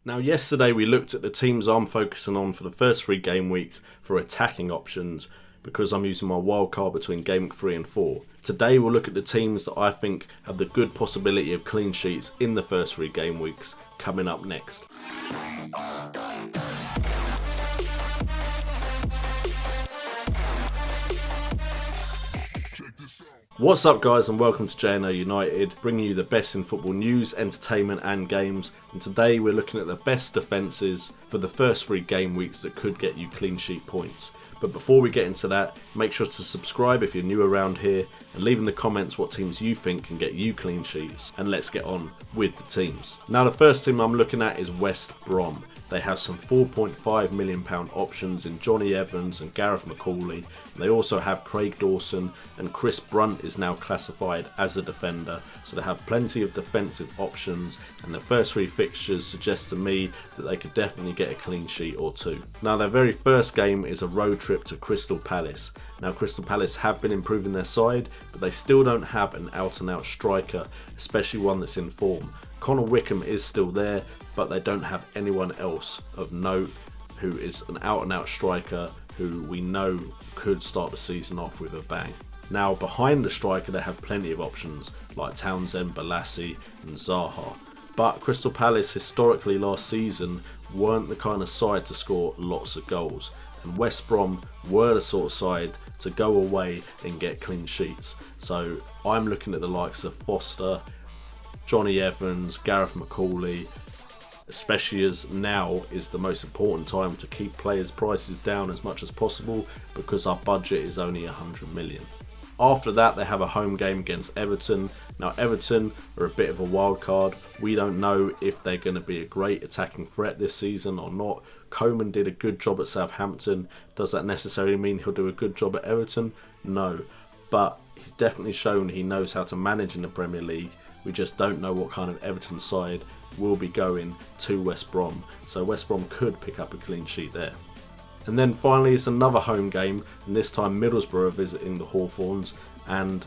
Now yesterday we looked at the teams I'm focusing on for the first 3 game weeks for attacking options because I'm using my wildcard between game week 3 and 4. Today we'll look at the teams that I think have the good possibility of clean sheets in the first 3 game weeks coming up next. What's up guys, and welcome to JNO United, bringing you the best in football news, entertainment and games. And today we're looking at the best defences for the first 3 game weeks that could get you clean sheet points. But before we get into that, make sure to subscribe if you're new around here and leave in the comments what teams you think can get you clean sheets, and let's get on with the teams. Now the first team I'm looking at is West Brom. They have some £4.5 million options in Jonny Evans and Gareth McCauley. And they also have Craig Dawson, and Chris Brunt is now classified as a defender. So they have plenty of defensive options, and the first 3 fixtures suggest to me that they could definitely get a clean sheet or 2. Now their very first game is a road trip to Crystal Palace. Now Crystal Palace have been improving their side, but they still don't have an out and out striker, especially one that's in form. Connor Wickham is still there, but they don't have anyone else of note who is an out and out striker who we know could start the season off with a bang. Now behind the striker they have plenty of options like Townsend, Balassi and Zaha. But Crystal Palace historically last season weren't the kind of side to score lots of goals, and West Brom were the sort of side to go away and get clean sheets. So I'm looking at the likes of Foster, Jonny Evans, Gareth McCauley, especially as now is the most important time to keep players' prices down as much as possible because our budget is only 100 million. After that they have a home game against Everton. Now Everton are a bit of a wild card. We don't know if they're going to be a great attacking threat this season or not. Koeman did a good job at Southampton. Does that necessarily mean he'll do a good job at Everton? No, but he's definitely shown he knows how to manage in the Premier League. We just don't know what kind of Everton side will be going to West Brom. So West Brom could pick up a clean sheet there. And then finally it's another home game, and this time Middlesbrough are visiting the Hawthorns, and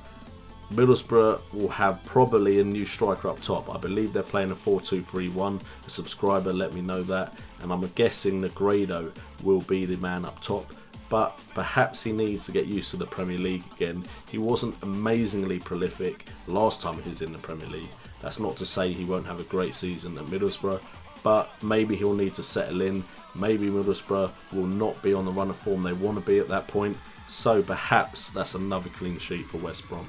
Middlesbrough will have probably a new striker up top. I believe they're playing a 4-2-3-1. A subscriber let me know that, and I'm guessing Negredo will be the man up top. But perhaps he needs to get used to the Premier League again. He wasn't amazingly prolific last time he was in the Premier League. That's not to say he won't have a great season at Middlesbrough, but maybe he'll need to settle in. Maybe Middlesbrough will not be on the run of form they want to be at that point, so perhaps that's another clean sheet for West Brom.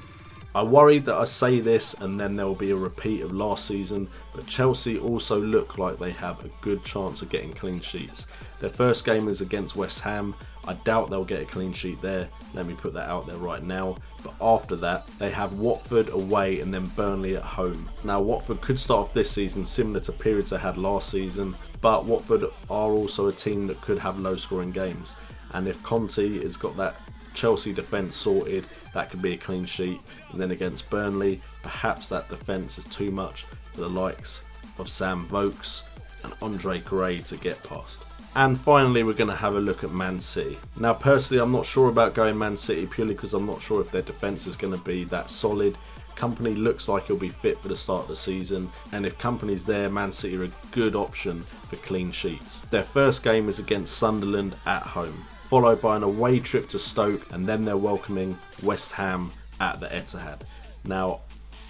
I worried that I say this and then there will be a repeat of last season, but Chelsea also look like they have a good chance of getting clean sheets. Their first game is against West Ham. I doubt they'll get a clean sheet there, let me put that out there right now. But after that, they have Watford away and then Burnley at home. Now Watford could start off this season similar to periods they had last season, but Watford are also a team that could have low scoring games. And if Conte has got that Chelsea defence sorted, that could be a clean sheet. And then against Burnley, perhaps that defence is too much for the likes of Sam Vokes and Andre Gray to get past. And finally we're going to have a look at Man City. Now personally I'm not sure about going Man City purely because I'm not sure if their defence is going to be that solid. Kompany looks like he'll be fit for the start of the season, and if Kompany's there, Man City are a good option for clean sheets. Their first game is against Sunderland at home, followed by an away trip to Stoke, and then they're welcoming West Ham at the Etihad. Now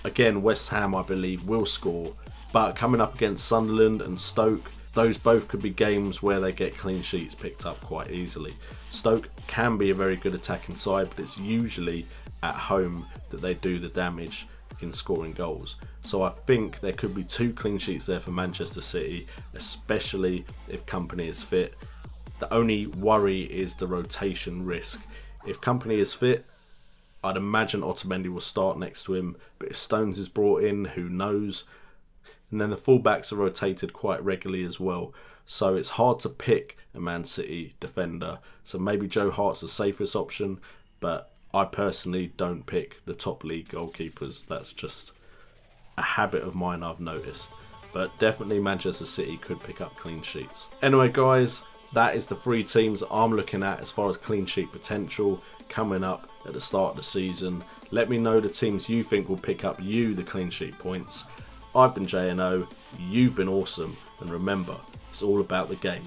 again, West Ham I believe will score, but coming up against Sunderland and Stoke, those both could be games where they get clean sheets picked up quite easily. Stoke can be a very good attacking side, but it's usually at home that they do the damage in scoring goals. So I think there could be 2 clean sheets there for Manchester City, especially if Kompany is fit. The only worry is the rotation risk. If Kompany is fit, I'd imagine Otamendi will start next to him, but if Stones is brought in, who knows? And then the fullbacks are rotated quite regularly as well. So it's hard to pick a Man City defender. So maybe Joe Hart's the safest option, but I personally don't pick the top league goalkeepers. That's just a habit of mine I've noticed. But definitely Manchester City could pick up clean sheets. Anyway guys, that is the 3 teams I'm looking at as far as clean sheet potential coming up at the start of the season. Let me know the teams you think will pick up you the clean sheet points. I've been JNO, you've been awesome, And remember, it's all about the game.